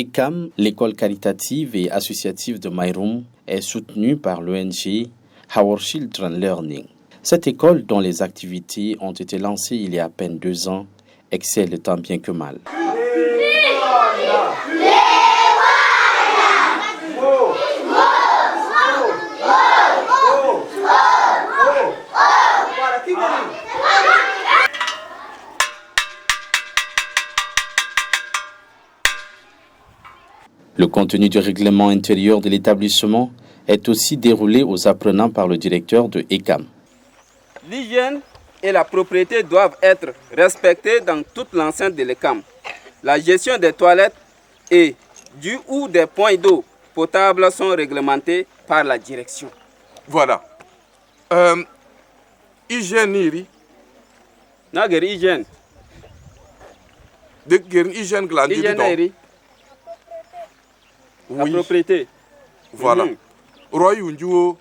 ECAM, l'école caritative et associative de Mayrum, est soutenue par l'ONG Our Children Learning. Cette école, dont les activités ont été lancées il y a à peine 2 ans, excelle tant bien que mal. Le contenu du règlement intérieur de l'établissement est aussi déroulé aux apprenants par le directeur de ECAM. L'hygiène et la propriété doivent être respectées dans toute l'enceinte de l'ECAM. La gestion des toilettes et du ou des points d'eau potables sont réglementés par la direction. Voilà. Hygiène iri. Nager hygiène. De guerin hygiène glandi Hygiène iri. La Oui. propriété. Voilà. Roy unjuo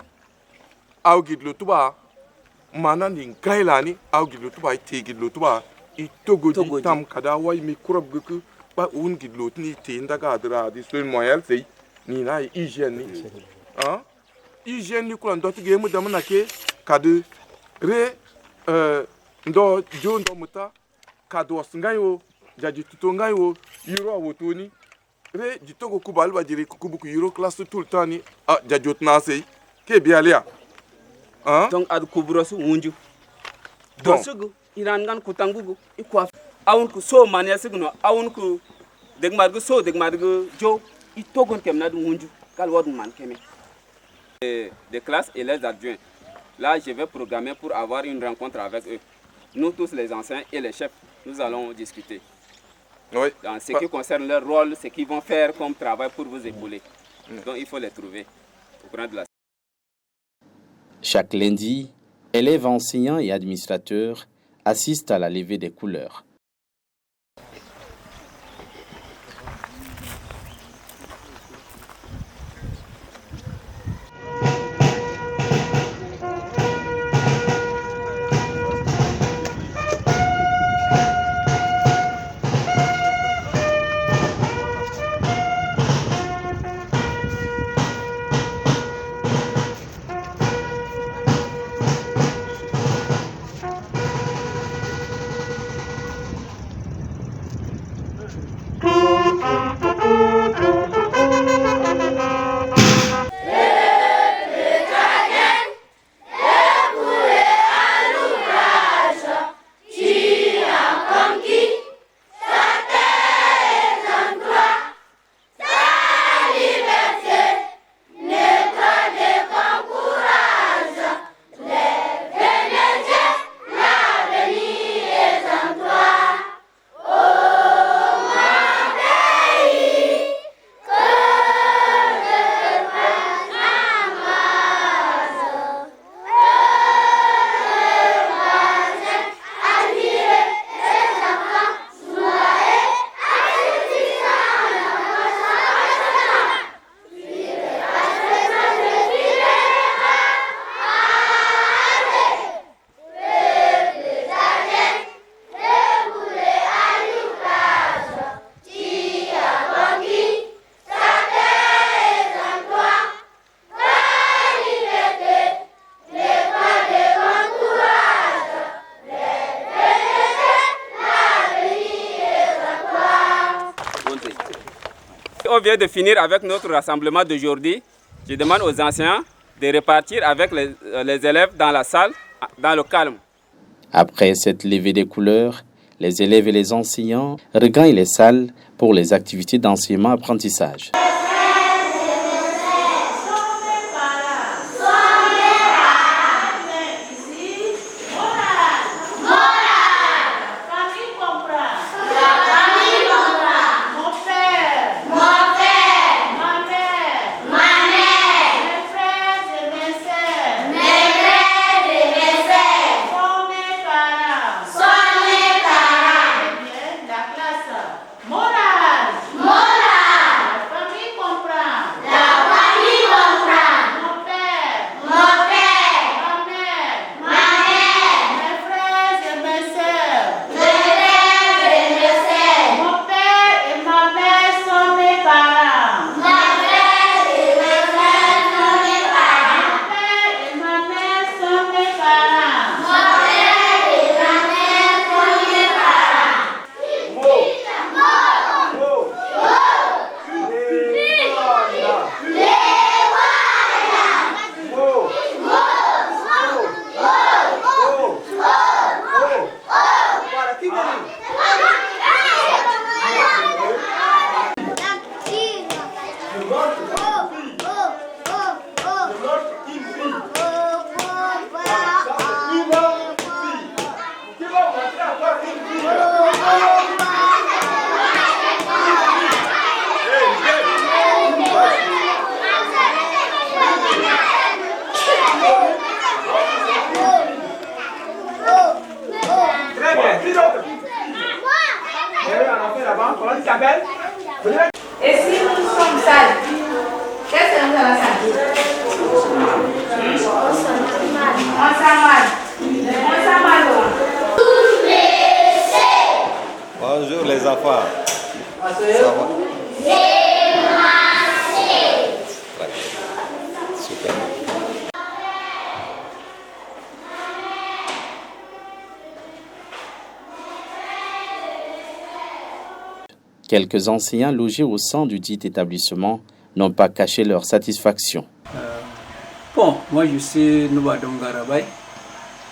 au gidlo tuba mana nin kailani au gidlo tuba te gidlo tuba I togoji tam kada wai mi kurab guku ba un gidlo ni te ndaga dra di sun moyal sei ni na hygiène ni. Hein? Hygiène ni kulan doti gemu damana ke kadu re ndo jo ndo muta kadu ngayo jaji tutongayo yiro wotoni re jitogo kubal ba jiri kubuku yiro classe tout le temps ni jajot na sei ke bialia. Hein? Donc ad kubrosu wunju. Donc sugu irangan kutangugu ikwa awun ku so mania signo awun ku degmargu so degmargu jo itogon kemna du wunju kal wod man keme. Des classes et les adjoints. Là, je vais programmer pour avoir une rencontre avec eux. Nous tous les anciens et les chefs, nous allons discuter. Oui. Dans ce qui concerne leur rôle, ce qu'ils vont faire comme travail pour vous épauler. Donc il faut les trouver au courant de la. Chaque lundi, élèves, enseignants et administrateurs assistent à la levée des couleurs. On vient de finir avec notre rassemblement d'aujourd'hui. Je demande aux enseignants de repartir avec les élèves dans la salle, dans le calme. Après cette levée des couleurs, les élèves et les enseignants regagnent les salles pour les activités d'enseignement-apprentissage. Et si nous sommes sales, qu'est-ce que nous allons sentir? On sent mal. On sent mal. Bonjour les enfants. Ça va? Super. Quelques enseignants logés au sein du dit établissement n'ont pas caché leur satisfaction. Bon, moi je suis Nouba Dongarabay,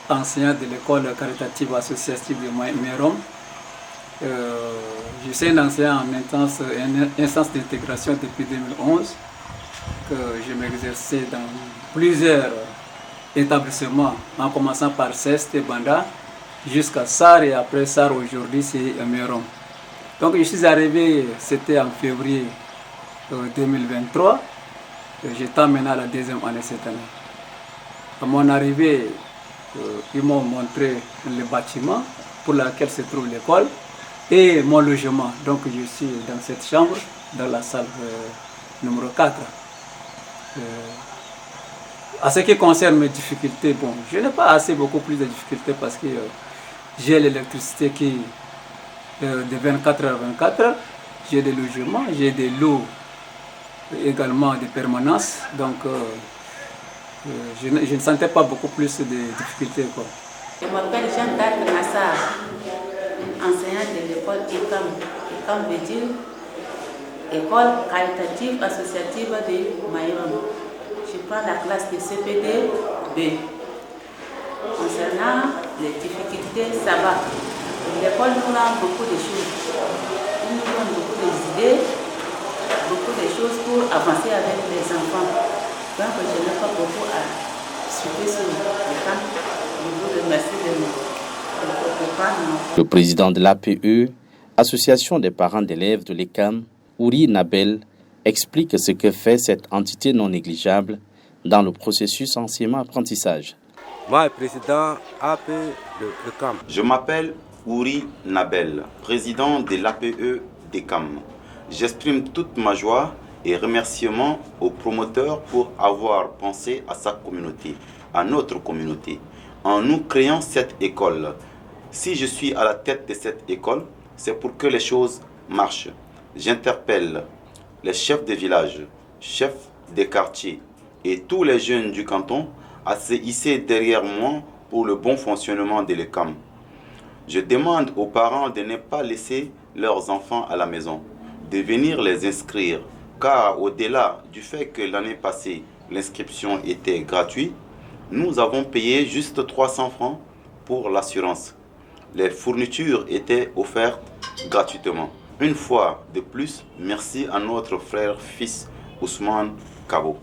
enseignant de l'école caritative associative de Mairom. Je suis un enseignant en instance d'intégration depuis 2011. Que je m'exerçais dans plusieurs établissements, en commençant par CEST et Banda, jusqu'à SAR et après SAR aujourd'hui c'est Mairom. Donc je suis arrivé, c'était en février 2023, j'étais maintenant à la deuxième année cette année. À mon arrivée, ils m'ont montré le bâtiment pour lequel se trouve l'école et mon logement. Donc je suis dans cette chambre, dans la salle numéro 4. À ce qui concerne mes difficultés, bon, je n'ai pas beaucoup plus de difficultés parce que j'ai l'électricité qui de 24 heures à 24 heures, j'ai des logements, j'ai des lots également de permanence, donc je ne sentais pas beaucoup plus de difficultés, quoi. Je m'appelle Jean-Darc Nassar, enseignante de l'école ECAM. ECAM veut dire École caritative associative de Mairom. Je prends la classe de CPD B. Concernant les difficultés, ça va. L'école nous rend beaucoup de choses. Il nous donne beaucoup d'idées, beaucoup de choses pour avancer avec les enfants. Donc je n'ai pas beaucoup à suivre sur le camp. Je vous remercie de nous. Le président de l'APE, Association des parents d'élèves de l'ECAM, Ouri Nabel, explique ce que fait cette entité non négligeable dans le processus enseignement-apprentissage. Moi, président APE de l'ECAM. Je m'appelle Ouri Nabel, président de l'APE d'ECAM. J'exprime toute ma joie et remerciements aux promoteurs pour avoir pensé à sa communauté, à notre communauté, en nous créant cette école. Si je suis à la tête de cette école, c'est pour que les choses marchent. J'interpelle les chefs de village, chefs des quartiers et tous les jeunes du canton à se hisser derrière moi pour le bon fonctionnement de l'ECAM. Je demande aux parents de ne pas laisser leurs enfants à la maison, de venir les inscrire, car au-delà du fait que l'année passée, l'inscription était gratuite, nous avons payé juste 300 francs pour l'assurance. Les fournitures étaient offertes gratuitement. Une fois de plus, merci à notre frère fils Ousmane Kabo.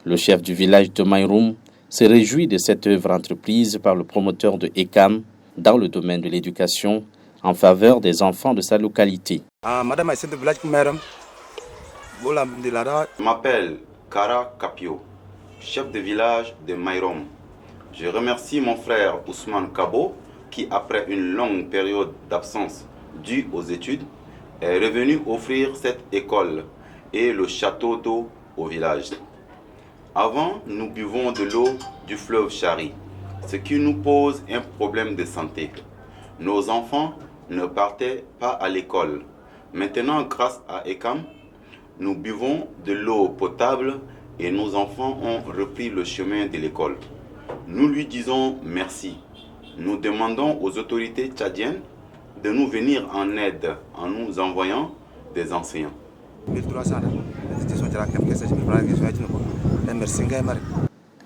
Le chef du village de Mairom se réjouit de cette œuvre entreprise par le promoteur de ECAM dans le domaine de l'éducation en faveur des enfants de sa localité. Je m'appelle Kara Kapio, chef de village de Mairom. Je remercie mon frère Ousmane Kabo qui, après une longue période d'absence due aux études, est revenu offrir cette école et le château d'eau au village. Avant, nous buvons de l'eau du fleuve Chari, ce qui nous pose un problème de santé. Nos enfants ne partaient pas à l'école. Maintenant, grâce à ECAM, nous buvons de l'eau potable et nos enfants ont repris le chemin de l'école. Nous lui disons merci. Nous demandons aux autorités tchadiennes de nous venir en aide en nous envoyant des enseignants.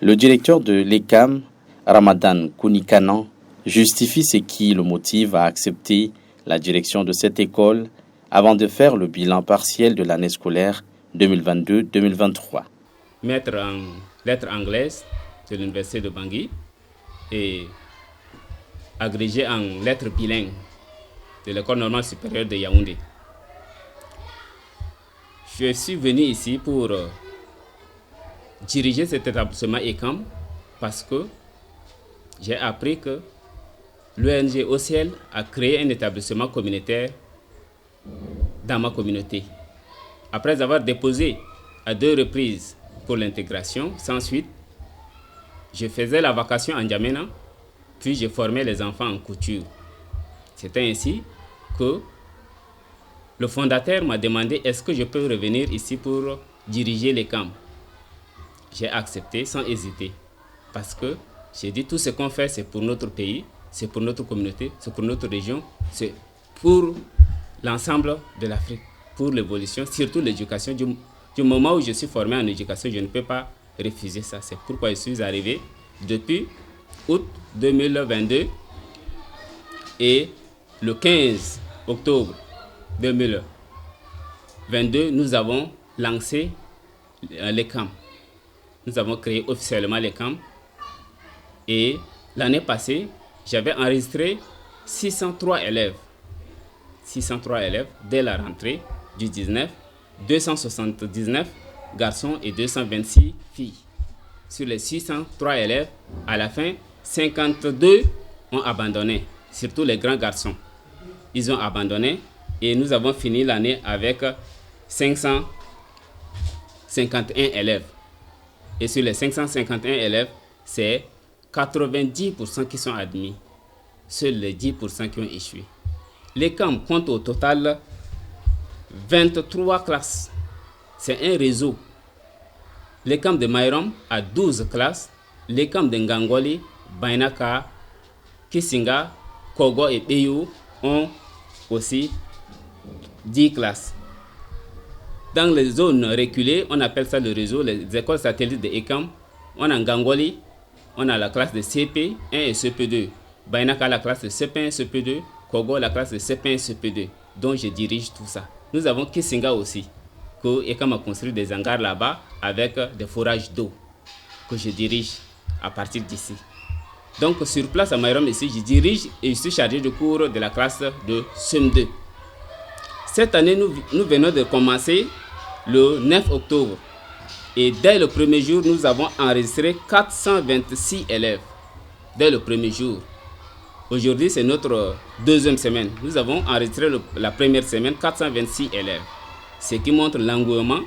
Le directeur de l'ECAM, Ramadan Kounikanan, justifie ce qui le motive à accepter la direction de cette école avant de faire le bilan partiel de l'année scolaire 2022-2023. Maître en lettres anglaises de l'université de Bangui et agrégé en lettres bilingues de l'école normale supérieure de Yaoundé. Je suis venu ici pour diriger cet établissement ECAM parce que j'ai appris que l'ONG Au Ciel a créé un établissement communautaire dans ma communauté. Après avoir déposé à 2 reprises pour l'intégration, sans suite, je faisais la vacation en N'Djamena, puis je formais les enfants en couture. C'était ainsi que le fondateur m'a demandé est-ce que je peux revenir ici pour diriger les camps. J'ai accepté sans hésiter parce que j'ai dit tout ce qu'on fait c'est pour notre pays, c'est pour notre communauté, c'est pour notre région, c'est pour l'ensemble de l'Afrique, pour l'évolution, surtout l'éducation. Du moment où je suis formé en éducation, je ne peux pas refuser ça. C'est pourquoi je suis arrivé depuis août 2022 et le 15 octobre 2022, nous avons lancé les camps. Nous avons créé officiellement les camps. Et l'année passée, j'avais enregistré 603 élèves. 603 élèves dès la rentrée du 19, 279 garçons et 226 filles. Sur les 603 élèves, à la fin, 52 ont abandonné, surtout les grands garçons. Ils ont abandonné et nous avons fini l'année avec 551 élèves. Et sur les 551 élèves, c'est 90% qui sont admis. Seuls les 10% qui ont échoué. Les camps comptent au total 23 classes. C'est un réseau. Les camps de Mayrom a 12 classes. Les camps de Ngangoli, Bainaka, Kisinga, Kogo et Beyu ont aussi 10 classes. Dans les zones reculées, on appelle ça le réseau, les écoles satellites de ECAM. On a Ngangoli, on a la classe de CP1 et CP2. Bainaka, la classe de CP1 et CP2. Kogo, la classe de CP1 et CP2, dont je dirige tout ça. Nous avons Kisinga aussi, que ECAM a construit des hangars là-bas avec des forages d'eau, que je dirige à partir d'ici. Donc sur place à Mayrom ici, je dirige et je suis chargé de cours de la classe de CM2. Cette année, nous venons de commencer le 9 octobre. Et dès le premier jour, nous avons enregistré 426 élèves. Dès le premier jour. Aujourd'hui, c'est notre deuxième semaine. Nous avons enregistré la première semaine 426 élèves. Ce qui montre l'engouement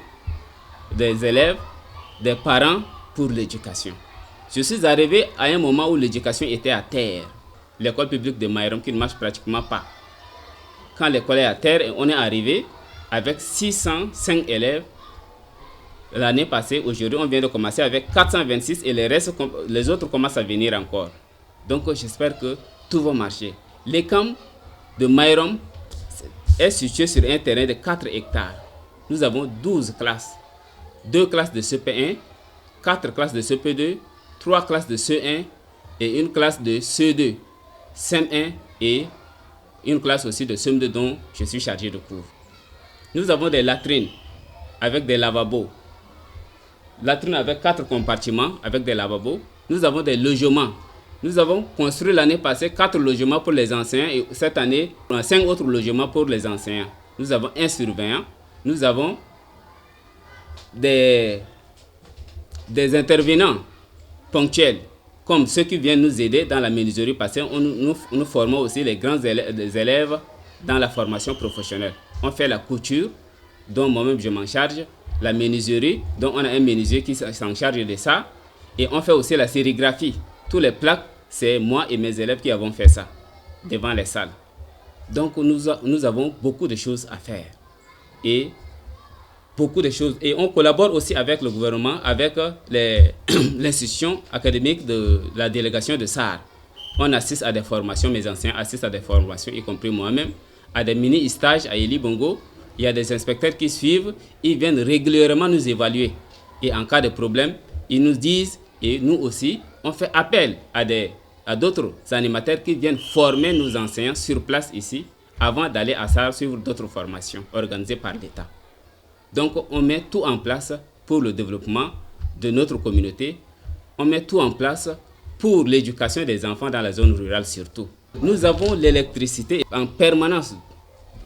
des élèves, des parents pour l'éducation. Je suis arrivé à un moment où l'éducation était à terre. L'école publique de Mayrom qui ne marche pratiquement pas. Quand l'école est à terre, on est arrivé avec 605 élèves l'année passée. Aujourd'hui, on vient de commencer avec 426 et les autres commencent à venir encore. Donc, j'espère que tout va marcher. Les camps de Mayrom est situé sur un terrain de 4 hectares. Nous avons 12 classes. 2 classes de CP1, 4 classes de CP2, 3 classes de CE1 et une classe de CE2, CM1 et une classe aussi de CM2 dont je suis chargé de cours. Nous avons des latrines avec des lavabos. Latrines avec 4 compartiments avec des lavabos. Nous avons des logements. Nous avons construit l'année passée 4 logements pour les enseignants et cette année, 5 autres logements pour les enseignants. Nous avons un surveillant. Nous avons des intervenants ponctuels, comme ceux qui viennent nous aider dans la menuiserie, parce que nous formons aussi les grands élèves dans la formation professionnelle. On fait la couture, dont moi-même je m'en charge, la menuiserie, dont on a un menuisier qui s'en charge de ça, et on fait aussi la sérigraphie. Tous les plaques, c'est moi et mes élèves qui avons fait ça, devant les salles. Donc nous avons beaucoup de choses à faire. Et beaucoup de choses. Et on collabore aussi avec le gouvernement, avec l'institution académique de la délégation de SAR. On assiste à des formations, mes enseignants assistent à des formations, y compris moi-même, à des mini-stages à Eli Bongo. Il y a des inspecteurs qui suivent, ils viennent régulièrement nous évaluer. Et en cas de problème, ils nous disent, et nous aussi, on fait appel à d'autres animateurs qui viennent former nos enseignants sur place ici, avant d'aller à SAR suivre d'autres formations organisées par l'État. Donc on met tout en place pour le développement de notre communauté. On met tout en place pour l'éducation des enfants dans la zone rurale surtout. Nous avons l'électricité en permanence.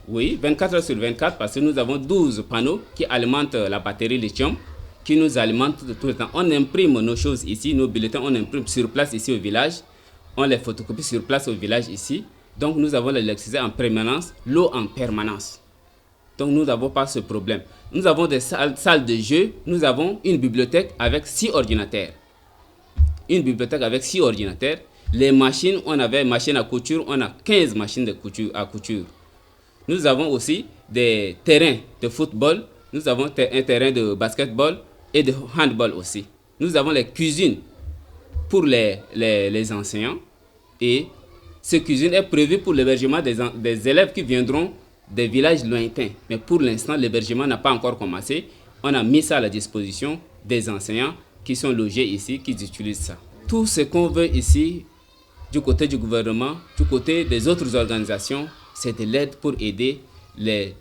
Oui, 24 heures sur 24 parce que nous avons 12 panneaux qui alimentent la batterie lithium, qui nous alimentent tout le temps. On imprime nos choses ici, nos bulletins, on imprime sur place ici au village. On les photocopie sur place au village ici. Donc nous avons l'électricité en permanence, l'eau en permanence. Donc nous n'avons pas ce problème. Nous avons des salles de jeu, nous avons une bibliothèque avec 6 ordinateurs. Une bibliothèque avec 6 ordinateurs. Les machines, on avait machines à couture, on a 15 machines de couture à couture. Nous avons aussi des terrains de football, nous avons un terrain de basketball et de handball aussi. Nous avons les cuisines pour les enseignants et cette cuisine est prévue pour l'hébergement des élèves qui viendront des villages lointains. Mais pour l'instant, l'hébergement n'a pas encore commencé. On a mis ça à la disposition des enseignants qui sont logés ici, qui utilisent ça. Tout ce qu'on veut ici, du côté du gouvernement, du côté des autres organisations, c'est de l'aide pour aider les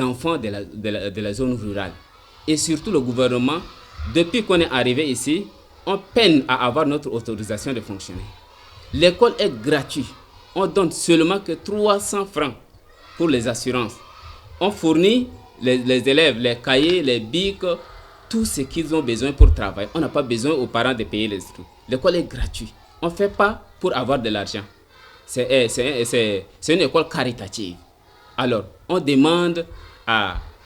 enfants de la zone rurale. Et surtout le gouvernement, depuis qu'on est arrivé ici, on peine à avoir notre autorisation de fonctionner. L'école est gratuite. On donne seulement que 300 francs pour les assurances. On fournit les élèves, les cahiers, les bics, tout ce qu'ils ont besoin pour travailler. On n'a pas besoin aux parents de payer les trucs. L'école est gratuite. On ne fait pas pour avoir de l'argent. C'est une école caritative. Alors, on demande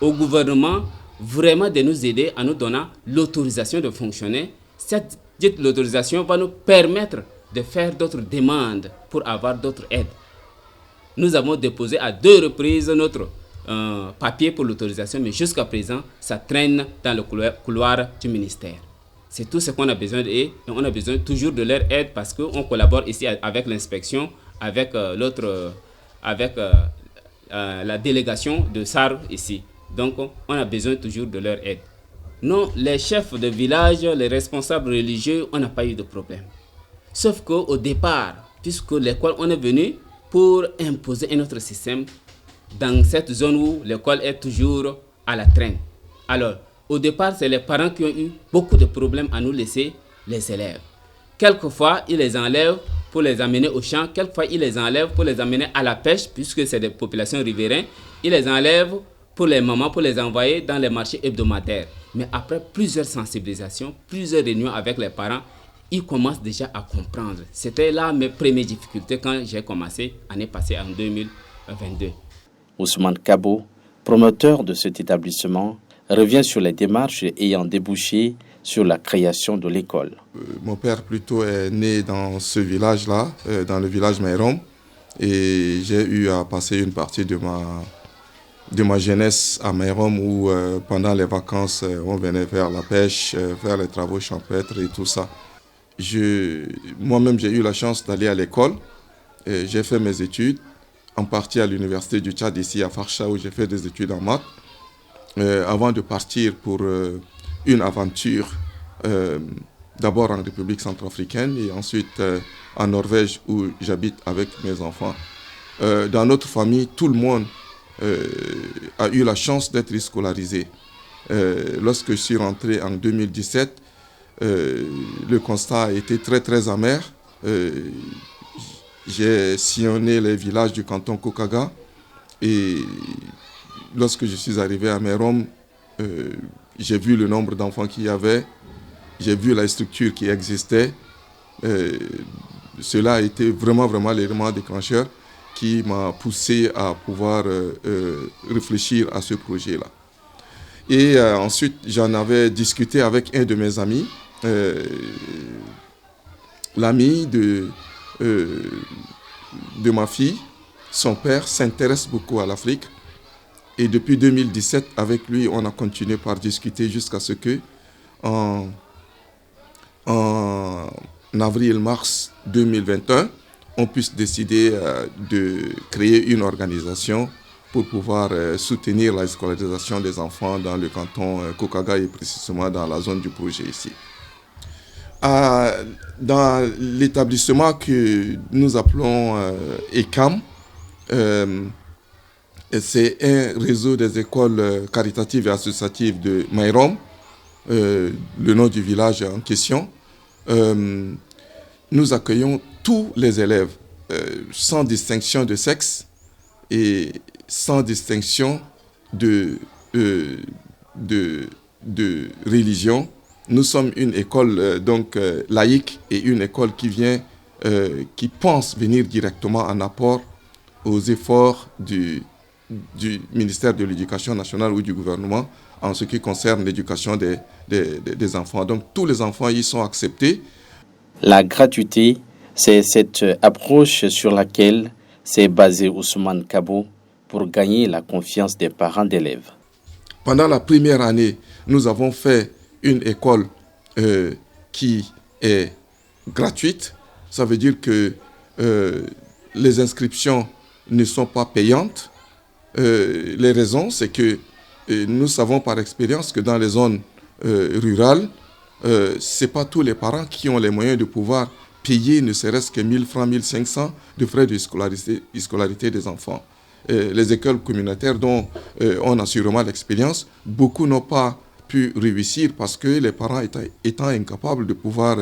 au gouvernement vraiment de nous aider en nous donnant l'autorisation de fonctionner. Cette l'autorisation va nous permettre de faire d'autres demandes pour avoir d'autres aides. Nous avons déposé à 2 reprises notre papier pour l'autorisation, mais jusqu'à présent, ça traîne dans le couloir du ministère. C'est tout ce qu'on a besoin d'eux et on a besoin toujours de leur aide parce qu'on collabore ici avec l'inspection, avec la délégation de SAR ici. Donc, on a besoin toujours de leur aide. Non, les chefs de village, les responsables religieux, on n'a pas eu de problème. Sauf qu'au départ, puisque l'école, on est venu pour imposer un autre système dans cette zone où l'école est toujours à la traîne. Alors, au départ, c'est les parents qui ont eu beaucoup de problèmes à nous laisser les élèves. Quelquefois, ils les enlèvent pour les amener au champ. Quelquefois, ils les enlèvent pour les amener à la pêche, puisque c'est des populations riveraines. Ils les enlèvent pour les mamans, pour les envoyer dans les marchés hebdomadaires. Mais après plusieurs sensibilisations, plusieurs réunions avec les parents, ils commencent déjà à comprendre. C'était là mes premières difficultés quand j'ai commencé l'année passée en 2022. Ousmane Kabo, promoteur de cet établissement, revient sur les démarches ayant débouché sur la création de l'école. Mon père plutôt est né dans ce village-là, dans le village Mayrom, et j'ai eu à passer une partie de ma jeunesse à Mayrom où pendant les vacances, on venait faire la pêche, faire les travaux champêtres et tout ça. Moi-même, j'ai eu la chance d'aller à l'école. J'ai fait mes études, en partie à l'université du Tchad, ici à Farsha, où j'ai fait des études en maths, avant de partir pour une aventure, d'abord en République centrafricaine et ensuite en Norvège, où j'habite avec mes enfants. Dans notre famille, tout le monde a eu la chance d'être scolarisé. Lorsque je suis rentré en 2017, le constat a été très très amer. J'ai sillonné les villages du canton Kokaga et lorsque je suis arrivé à Mayrom, j'ai vu le nombre d'enfants qu'il y avait, j'ai vu la structure qui existait. Cela a été vraiment l'élément déclencheur qui m'a poussé à pouvoir réfléchir à ce projet-là. Et ensuite, j'en avais discuté avec un de mes amis, l'ami de ma fille. Son père s'intéresse beaucoup à l'Afrique. Et depuis 2017, avec lui, on a continué par discuter jusqu'à ce que, en avril-mars 2021, on puisse décider de créer une organisation pour pouvoir soutenir la scolarisation des enfants dans le canton Kokaga et précisément dans la zone du projet ici. Dans l'établissement que nous appelons ECAM, c'est un réseau des écoles caritatives et associatives de Mayrom, le nom du village en question. Nous accueillons tous les élèves, sans distinction de sexe et sans distinction de religion. Nous sommes une école laïque et une école qui pense venir directement en apport aux efforts du ministère de l'Éducation nationale ou du gouvernement en ce qui concerne l'éducation des enfants. Donc tous les enfants y sont acceptés. La gratuité, c'est cette approche sur laquelle s'est basé Ousmane Kabo pour gagner la confiance des parents d'élèves. Pendant la première année, nous avons fait une école qui est gratuite. Ça veut dire que les inscriptions ne sont pas payantes. Les raisons, c'est que nous savons par expérience que dans les zones rurales, ce n'est pas tous les parents qui ont les moyens de pouvoir payer ne serait-ce que 1000 francs, 1500 de frais de scolarité des enfants. Les écoles communautaires dont on a sûrement l'expérience, beaucoup n'ont pas pu réussir parce que les parents étant incapables de pouvoir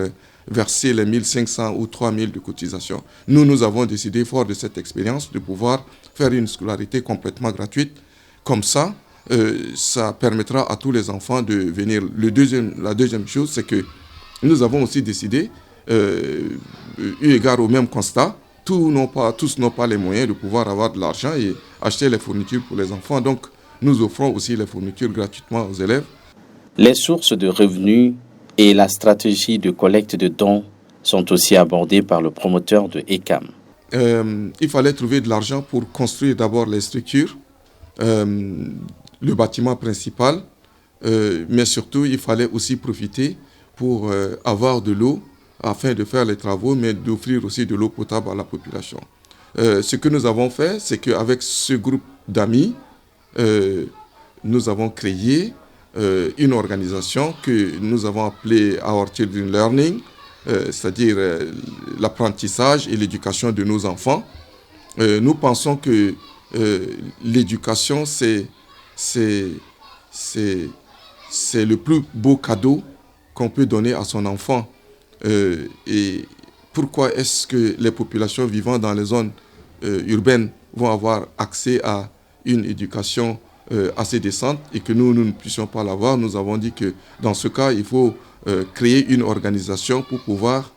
verser les 1500 ou 3000 de cotisation. Nous avons décidé, fort de cette expérience, de pouvoir faire une scolarité complètement gratuite. Comme ça, ça permettra à tous les enfants de venir. La deuxième chose, c'est que nous avons aussi décidé, eu égard au même constat, tous n'ont pas les moyens de pouvoir avoir de l'argent et acheter les fournitures pour les enfants. Donc, nous offrons aussi les fournitures gratuitement aux élèves. Les sources de revenus et la stratégie de collecte de dons sont aussi abordées par le promoteur de ECAM. Il fallait trouver de l'argent pour construire d'abord les structures, le bâtiment principal, mais surtout il fallait aussi profiter pour avoir de l'eau afin de faire les travaux, mais d'offrir aussi de l'eau potable à la population. Ce que nous avons fait, c'est qu'avec ce groupe d'amis, nous avons créé une organisation que nous avons appelée Our Children Learning, c'est-à-dire l'apprentissage et l'éducation de nos enfants. Nous pensons que l'éducation, c'est le plus beau cadeau qu'on peut donner à son enfant. Et pourquoi est-ce que les populations vivant dans les zones urbaines vont avoir accès à une éducation assez décente et que nous ne puissions pas l'avoir? Nous avons dit que dans ce cas, il faut créer une organisation pour pouvoir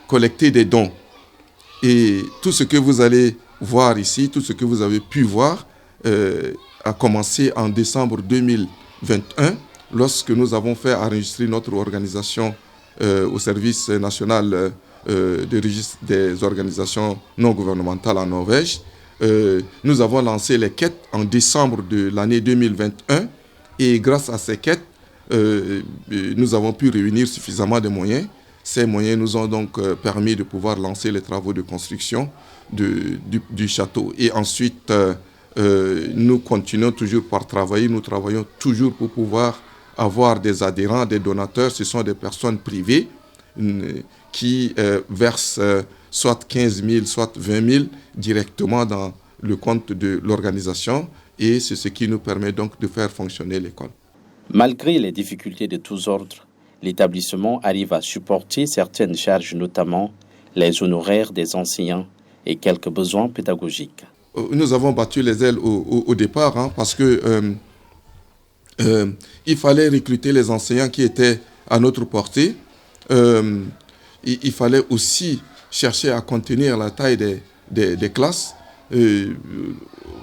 collecter des dons. Et tout ce que vous allez voir ici, tout ce que vous avez pu voir, a commencé en décembre 2021, lorsque nous avons fait enregistrer notre organisation au service national de registre des organisations non gouvernementales en Norvège. Nous avons lancé les quêtes en décembre de l'année 2021 et grâce à ces quêtes, nous avons pu réunir suffisamment de moyens. Ces moyens nous ont donc permis de pouvoir lancer les travaux de construction du château. Et ensuite, nous continuons toujours par travailler. Nous travaillons toujours pour pouvoir avoir des adhérents, des donateurs. Ce sont des personnes privées qui versent soit 15 000, soit 20 000 directement dans le compte de l'organisation. Et c'est ce qui nous permet donc de faire fonctionner l'école. Malgré les difficultés de tous ordres, l'établissement arrive à supporter certaines charges, notamment les honoraires des enseignants et quelques besoins pédagogiques. Nous avons battu les ailes au départ parce que il fallait recruter les enseignants qui étaient à notre portée. Il fallait aussi chercher à contenir la taille des classes.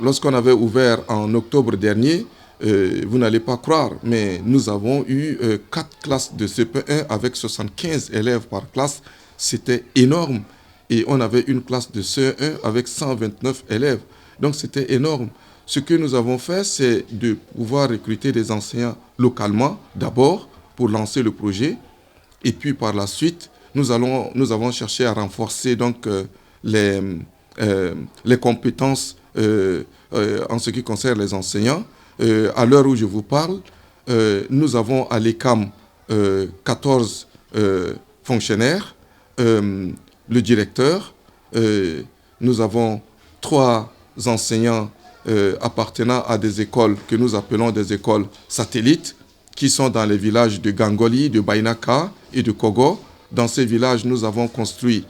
Lorsqu'on avait ouvert en octobre dernier, vous n'allez pas croire, mais nous avons eu 4 classes de CP1 avec 75 élèves par classe. C'était énorme. Et on avait une classe de CE1 avec 129 élèves. Donc c'était énorme. Ce que nous avons fait, c'est de pouvoir recruter des enseignants localement, d'abord, pour lancer le projet. Et puis par la suite, nous avons cherché à renforcer donc, les compétences en ce qui concerne les enseignants. À l'heure où je vous parle, nous avons à l'ECAM 14 fonctionnaires, le directeur, nous avons 3 enseignants appartenant à des écoles que nous appelons des écoles satellites, qui sont dans les villages de Gangoli, de Bainaka et de Kogo. Dans ces villages, nous avons construit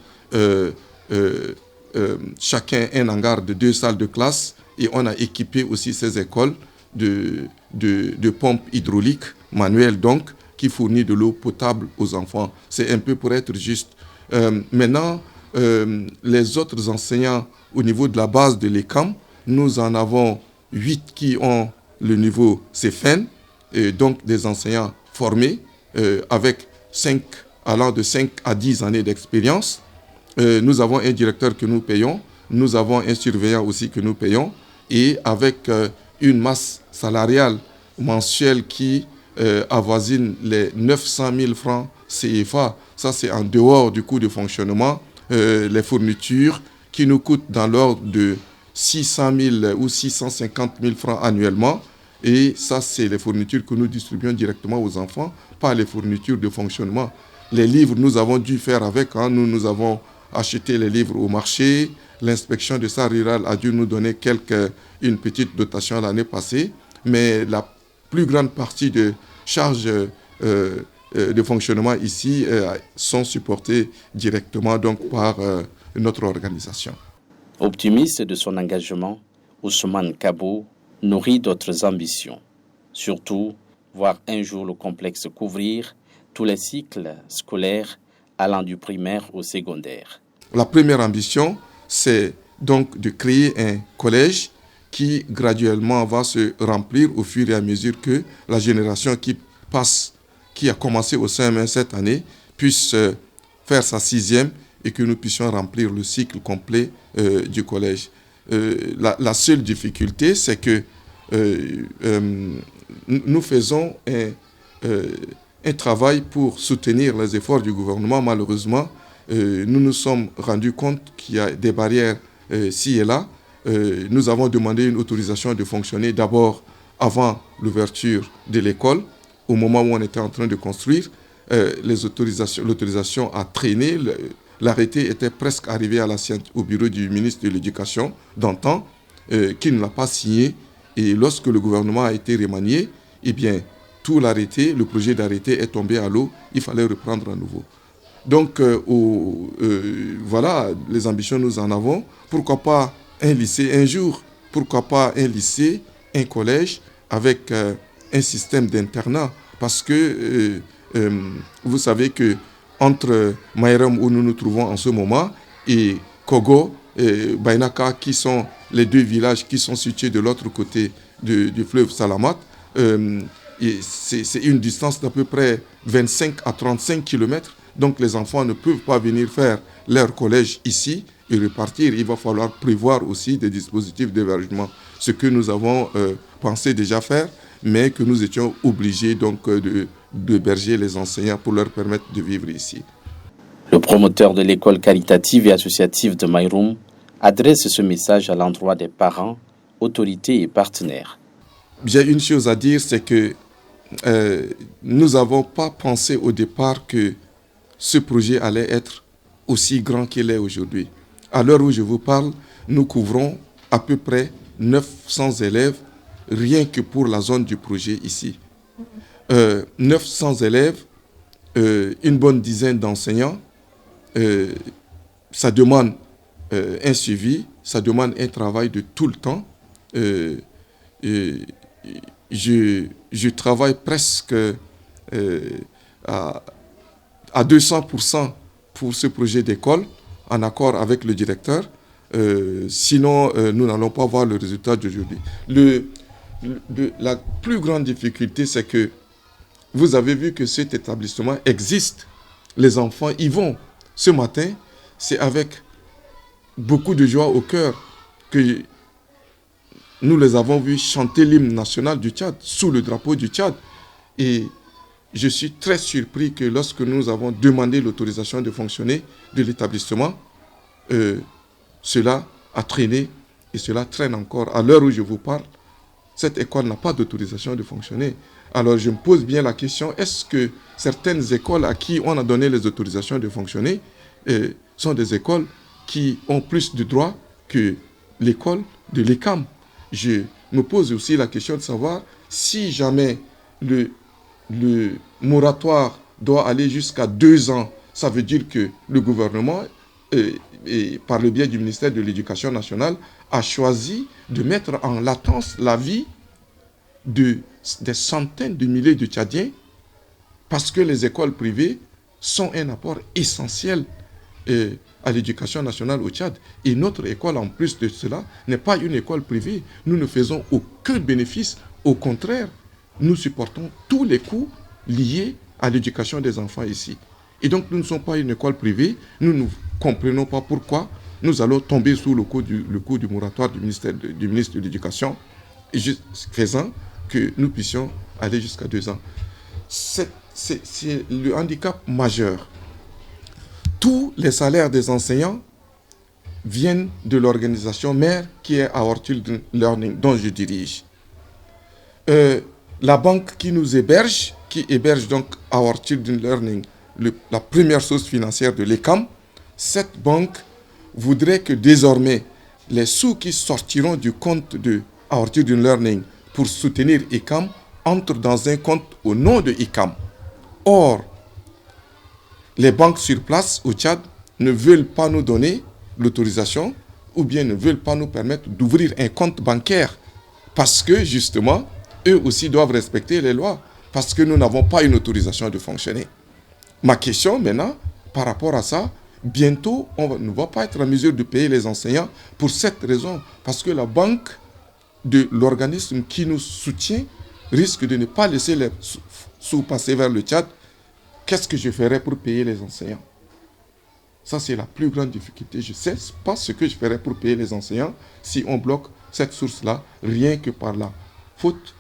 chacun un hangar de 2 salles de classe et on a équipé aussi ces écoles de pompes hydrauliques manuelles, donc, qui fournit de l'eau potable aux enfants. C'est un peu pour être juste. Maintenant, les autres enseignants au niveau de la base de l'ECAM, nous en avons 8 qui ont le niveau CFN, et donc des enseignants formés avec allant de 5 à 10 années d'expérience. Nous avons un directeur que nous payons, nous avons un surveillant aussi que nous payons, et avec une masse salariale mensuelle qui avoisine les 900 000 francs CFA. Ça, c'est en dehors du coût de fonctionnement. Les fournitures qui nous coûtent dans l'ordre de 600 000 ou 650 000 francs annuellement. Et ça, c'est les fournitures que nous distribuons directement aux enfants, pas les fournitures de fonctionnement. Les livres, nous avons dû faire avec. Nous avons acheté les livres au marché. L'inspection de SAR rural a dû nous donner une petite dotation l'année passée. Mais la plus grande partie de charges de fonctionnement ici sont supportées directement donc, par notre organisation. Optimiste de son engagement, Ousmane Kabo nourrit d'autres ambitions. Surtout, voir un jour le complexe couvrir tous les cycles scolaires allant du primaire au secondaire. La première ambition, c'est donc de créer un collège qui graduellement va se remplir au fur et à mesure que la génération qui a commencé au CM1 cette année, puisse faire sa 6e et que nous puissions remplir le cycle complet du collège. La seule difficulté, c'est que nous faisons un travail pour soutenir les efforts du gouvernement. Malheureusement, nous nous sommes rendus compte qu'il y a des barrières ci et là. Nous avons demandé une autorisation de fonctionner d'abord avant l'ouverture de l'école, au moment où on était en train de construire. L'autorisation a traîné. L'arrêté était presque arrivé au bureau du ministre de l'Éducation d'antan, qui ne l'a pas signé. Et lorsque le gouvernement a été remanié, eh bien, tout l'arrêté, le projet d'arrêté est tombé à l'eau. Il fallait reprendre à nouveau. Donc, voilà, les ambitions, nous en avons. Pourquoi pas un lycée un jour? Pourquoi pas un lycée, un collège avec un système d'internat? Parce que vous savez que entre Maïram, où nous nous trouvons en ce moment, et Kogo et Bainaka, qui sont les 2 villages qui sont situés de l'autre côté du fleuve Salamat, c'est une distance d'à peu près 25 à 35 km. Donc les enfants ne peuvent pas venir faire leur collège ici et repartir. Il va falloir prévoir aussi des dispositifs d'hébergement. Ce que nous avons pensé déjà faire, mais que nous étions obligés donc d'héberger les enseignants pour leur permettre de vivre ici. Le promoteur de l'école caritative et associative de Maïroum adresse ce message à l'endroit des parents, autorités et partenaires. J'ai une chose à dire, c'est que nous n'avons pas pensé au départ que ce projet allait être aussi grand qu'il est aujourd'hui. À l'heure où je vous parle, nous couvrons à peu près 900 élèves rien que pour la zone du projet ici. 900 élèves, une bonne dizaine d'enseignants, ça demande un suivi, ça demande un travail de tout le temps. Je travaille presque à 200% pour ce projet d'école, en accord avec le directeur. Sinon, nous n'allons pas voir le résultat d'aujourd'hui. La plus grande difficulté, c'est que vous avez vu que cet établissement existe. Les enfants y vont. Ce matin, c'est avec beaucoup de joie au cœur que nous les avons vus chanter l'hymne national du Tchad, sous le drapeau du Tchad. Et je suis très surpris que lorsque nous avons demandé l'autorisation de fonctionner de l'établissement, cela a traîné et cela traîne encore. À l'heure où je vous parle, cette école n'a pas d'autorisation de fonctionner. Alors je me pose bien la question, est-ce que certaines écoles à qui on a donné les autorisations de fonctionner sont des écoles qui ont plus de droits que l'école de l'ECAM. Je me pose aussi la question de savoir si jamais le moratoire doit aller jusqu'à 2 ans, ça veut dire que le gouvernement, et par le biais du ministère de l'Éducation nationale, a choisi de mettre en latence la vie des centaines de milliers de Tchadiens, parce que les écoles privées sont un apport essentiel à l'éducation nationale au Tchad. Et notre école, en plus de cela, n'est pas une école privée. Nous ne faisons aucun bénéfice. Au contraire, nous supportons tous les coûts liés à l'éducation des enfants ici. Et donc, nous ne sommes pas une école privée. Nous ne comprenons pas pourquoi nous allons tomber sous le coup du moratoire du ministre de l'Éducation, faisant que nous puissions aller jusqu'à 2 ans. C'est le handicap majeur. Tous les salaires des enseignants viennent de l'organisation mère qui est Our Children Learning, dont je dirige. La banque qui nous héberge, qui héberge donc Our Children Learning, la première source financière de l'ECAM, cette banque voudrait que désormais les sous qui sortiront du compte de Our Children Learning pour soutenir ECAM entrent dans un compte au nom de ECAM. Or, les banques sur place au Tchad ne veulent pas nous donner l'autorisation ou bien ne veulent pas nous permettre d'ouvrir un compte bancaire parce que justement, eux aussi doivent respecter les lois parce que nous n'avons pas une autorisation de fonctionner. Ma question maintenant, par rapport à ça, bientôt, on ne va pas être en mesure de payer les enseignants pour cette raison, parce que la banque de l'organisme qui nous soutient risque de ne pas laisser les sous passer vers le Tchad. Qu'est-ce que je ferais pour payer les enseignants? Ça, c'est la plus grande difficulté. Je ne sais pas ce que je ferais pour payer les enseignants si on bloque cette source-là, rien que par la faute,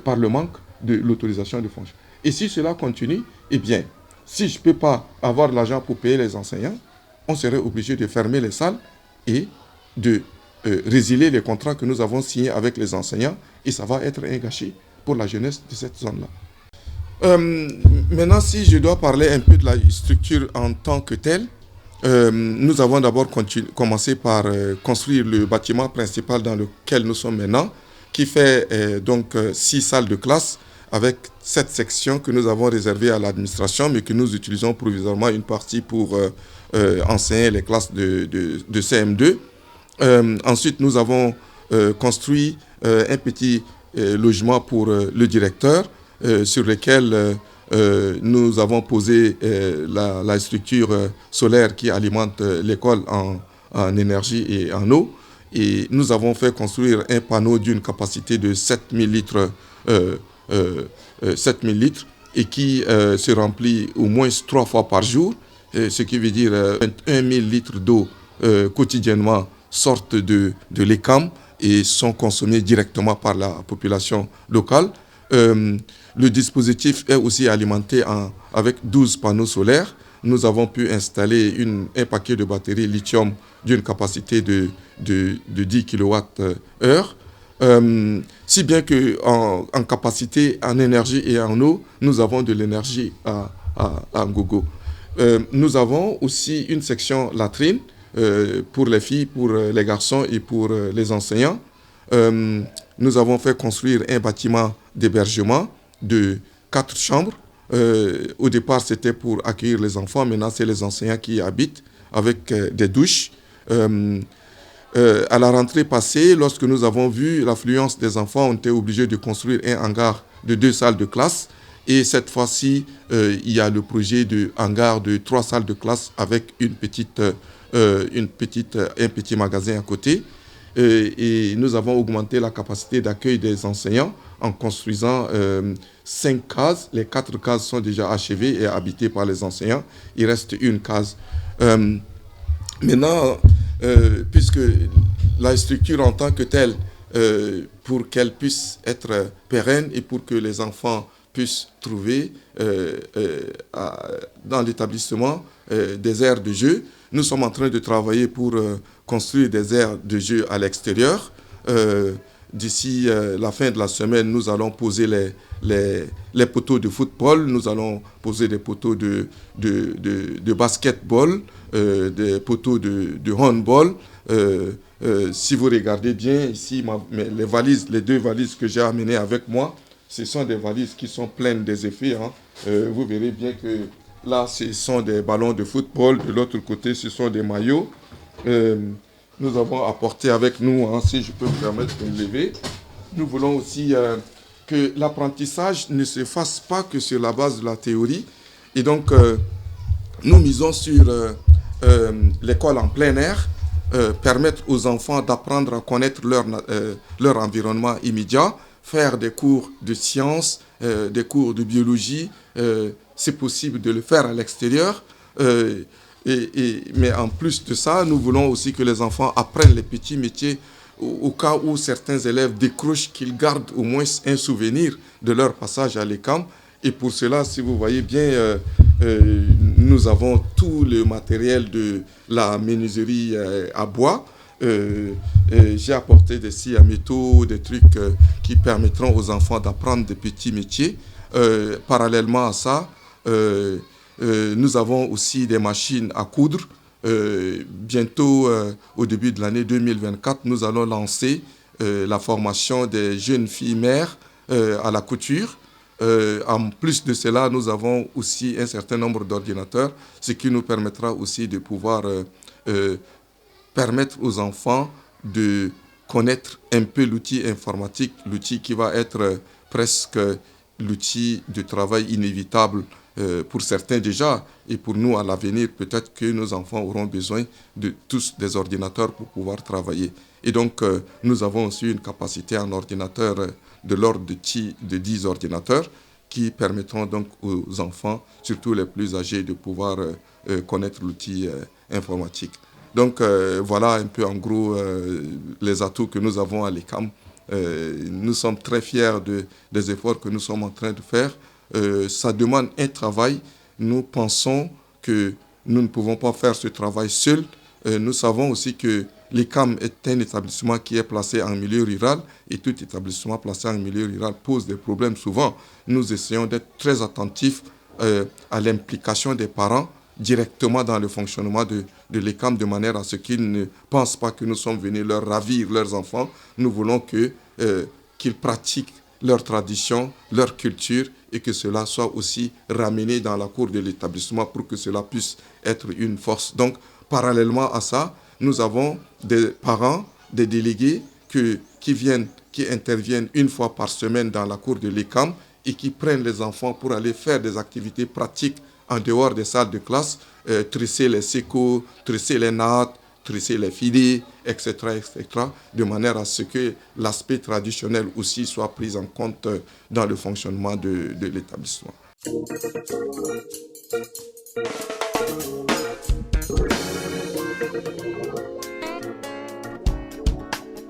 par le manque de l'autorisation de fonction. Et si cela continue, eh bien, si je ne peux pas avoir l'argent pour payer les enseignants, on serait obligé de fermer les salles et de résilier les contrats que nous avons signés avec les enseignants, et ça va être un gâchis pour la jeunesse de cette zone-là. Maintenant, si je dois parler un peu de la structure en tant que telle, nous avons d'abord commencé par construire le bâtiment principal dans lequel nous sommes maintenant, qui fait donc 6 salles de classe avec 7 sections que nous avons réservées à l'administration, mais que nous utilisons provisoirement une partie pour enseigner les classes de CM2. Ensuite, nous avons construit un petit logement pour le directeur, sur lequel nous avons posé la structure solaire qui alimente l'école en énergie et en eau. Et nous avons fait construire un panneau d'une capacité de 7000 litres, 7000 litres et qui se remplit au moins 3 fois par jour, ce qui veut dire 21 000 litres d'eau quotidiennement sortent de l'ECAM et sont consommés directement par la population locale. Le dispositif est aussi alimenté avec 12 panneaux solaires. Nous avons pu installer un paquet de batteries lithium d'une capacité de 10 kWh. Si bien qu'en capacité, en énergie et en eau, nous avons de l'énergie à gogo. Nous avons aussi une section latrine pour les filles, pour les garçons et pour les enseignants. Nous avons fait construire un bâtiment d'hébergement de 4 chambres. Au départ, c'était pour accueillir les enfants. Maintenant, c'est les enseignants qui y habitent avec des douches. À la rentrée passée, lorsque nous avons vu l'affluence des enfants, on était obligé de construire un hangar de 2 salles de classe. Et cette fois-ci, il y a le projet de hangar de 3 salles de classe avec un petit magasin à côté. Et nous avons augmenté la capacité d'accueil des enseignants en construisant 5 cases. Les 4 cases sont déjà achevées et habitées par les enseignants. Il reste une case. Maintenant, puisque la structure en tant que telle, pour qu'elle puisse être pérenne et pour que les enfants puissent trouver dans l'établissement des aires de jeu, nous sommes en train de travailler pour construire des aires de jeu à l'extérieur. D'ici la fin de la semaine, nous allons poser les poteaux de football, nous allons poser des poteaux de basketball, des poteaux de handball, si vous regardez bien ici, les 2 valises que j'ai amenées avec moi, ce sont des valises qui sont pleines des effets. Hein. Vous verrez bien que là, ce sont des ballons de football. De l'autre côté, ce sont des maillots. Nous avons apporté avec nous, hein, si je peux me permettre de me lever, nous voulons aussi que l'apprentissage ne se fasse pas que sur la base de la théorie. Et donc, nous misons sur l'école en plein air, permettre aux enfants d'apprendre à connaître leur environnement immédiat, faire des cours de sciences, des cours de biologie. C'est possible de le faire à l'extérieur. Mais en plus de ça, nous voulons aussi que les enfants apprennent les petits métiers au cas où certains élèves décrochent, qu'ils gardent au moins un souvenir de leur passage à l'ECAM. Et pour cela, si vous voyez bien, nous avons tout le matériel de la menuiserie à bois. J'ai apporté des scies à métaux, des trucs qui permettront aux enfants d'apprendre des petits métiers. Parallèlement à ça, nous avons aussi des machines à coudre. Bientôt, au début de l'année 2024, nous allons lancer la formation des jeunes filles mères à la couture. En plus de cela, nous avons aussi un certain nombre d'ordinateurs, ce qui nous permettra aussi de pouvoir permettre aux enfants de connaître un peu l'outil informatique, l'outil qui va être presque l'outil de travail inévitable pour certains déjà, et pour nous à l'avenir, peut-être que nos enfants auront besoin de tous des ordinateurs pour pouvoir travailler. Et donc, nous avons aussi une capacité en ordinateur de l'ordre de 10 ordinateurs qui permettront donc aux enfants, surtout les plus âgés, de pouvoir connaître l'outil informatique. Donc, voilà un peu en gros les atouts que nous avons à l'ECAM. Nous sommes très fiers des efforts que nous sommes en train de faire. Ça demande un travail. Nous pensons que nous ne pouvons pas faire ce travail seuls. Nous savons aussi que l'ECAM est un établissement qui est placé en milieu rural et tout établissement placé en milieu rural pose des problèmes souvent. Nous essayons d'être très attentifs à l'implication des parents directement dans le fonctionnement de l'ECAM de manière à ce qu'ils ne pensent pas que nous sommes venus leur ravir leurs enfants. Nous voulons qu'ils pratiquent leur tradition, leur culture et que cela soit aussi ramené dans la cour de l'établissement pour que cela puisse être une force. Donc, parallèlement à ça, nous avons des parents, des délégués qui interviennent une fois par semaine dans la cour de l'ECAM et qui prennent les enfants pour aller faire des activités pratiques en dehors des salles de classe, tresser les sécos, tresser les nattes, tresser les filets, etc., de manière à ce que l'aspect traditionnel aussi soit pris en compte dans le fonctionnement de l'établissement.